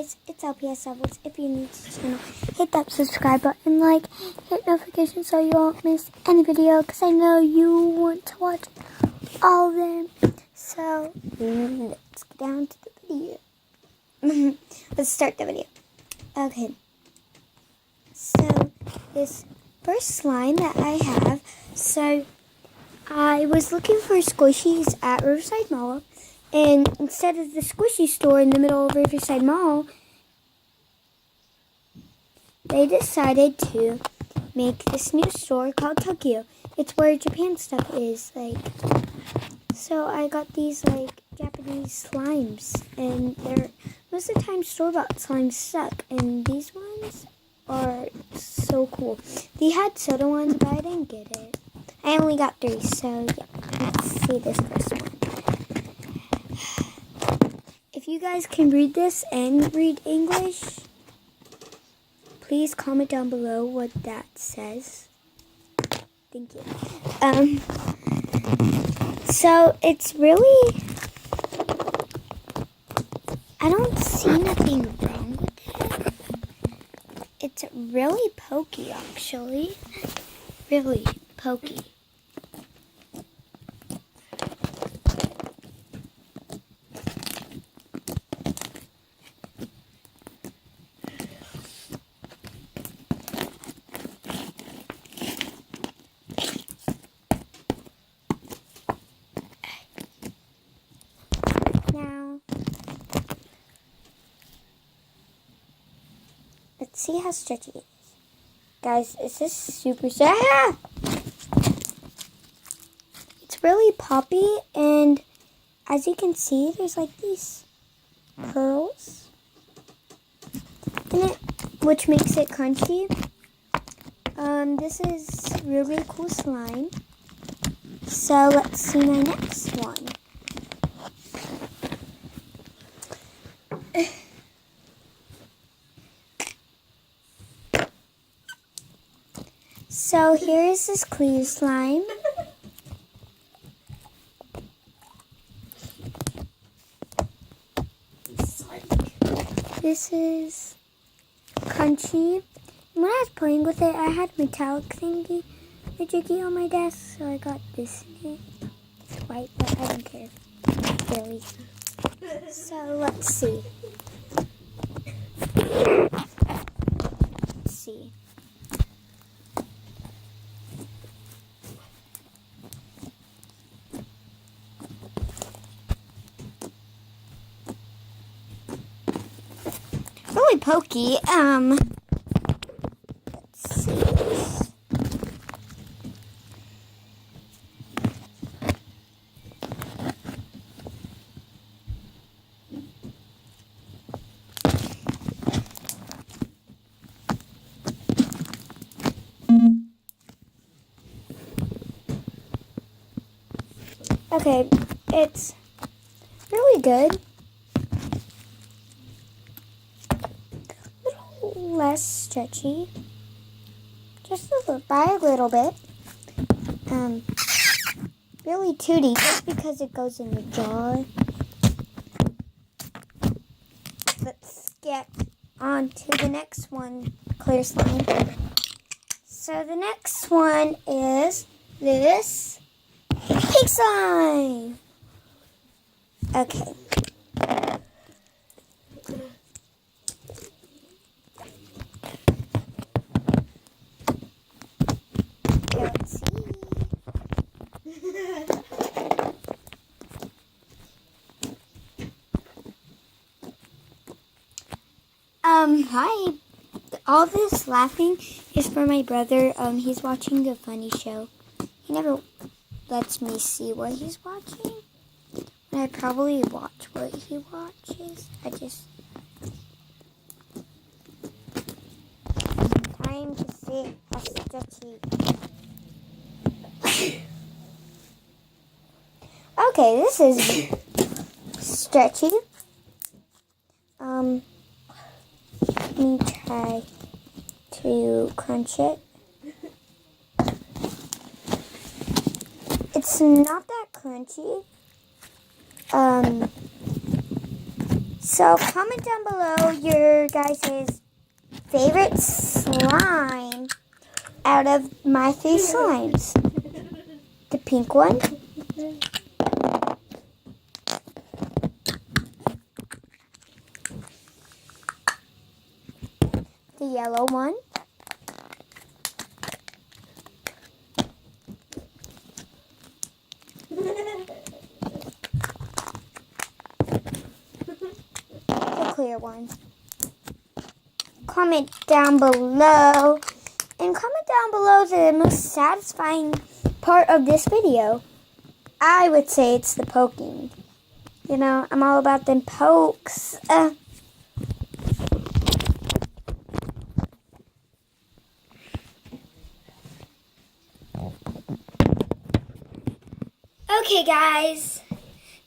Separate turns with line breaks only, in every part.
guys, it's LPS Levels. If you're new to the channel, hit that subscribe button, hit notifications so you won't miss any video, because I know you want to watch all of them. So, let's get down to the video. Let's start the video. Okay. So, this first slime that I have, so I was looking for squishies at Riverside Mall. And instead of the squishy store in the middle of Riverside Mall, they decided to make this new store called Tokyo. It's where Japan stuff is, So I got these, Japanese slimes. And they're, most of the time, store-bought slimes suck. And these ones are so cool. They had soda ones, but I didn't get it. I only got 3, so yeah. Let's see this first one. If you guys can read this and read English, please comment down below what that says. Thank you. So it's really, I don't see nothing wrong with it. It's really pokey, actually. Really pokey. Now, let's see how stretchy it is. Guys, is this super stretchy? It's really poppy, and as you can see, there's these pearls in it, which makes it crunchy. This is really cool slime. So let's see my next one. So here's this clear slime. This is crunchy. When I was playing with it, I had metallic thingy, majiggy on my desk, so I got this in it. It's white, but I don't care. Really. So let's see. Let's see. Really pokey. Let's see this. Okay, it's really good. Less stretchy, just by a little bit. Really tooty, just because it goes in the jar. Let's get on to the next one, clear slime. So the next one is this pink slime. Okay. Let's see. Hi. All this laughing is for my brother. He's watching a funny show. He never lets me see what he's watching. And I probably watch what he watches. Time to see a stretchy. Okay, this is stretchy. Let me try to crunch it. It's not that crunchy. So comment down below your guys' favorite slime out of my 3 slimes. The pink one, the yellow one, the clear one. Comment down below, and comment down below the most satisfying part of this video. I would say it's the poking. You know, I'm all about them pokes. Okay guys,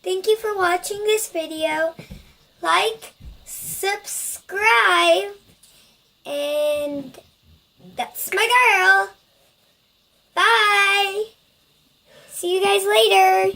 thank you for watching this video. Like, subscribe, and that's my girl. Bye. See you guys later.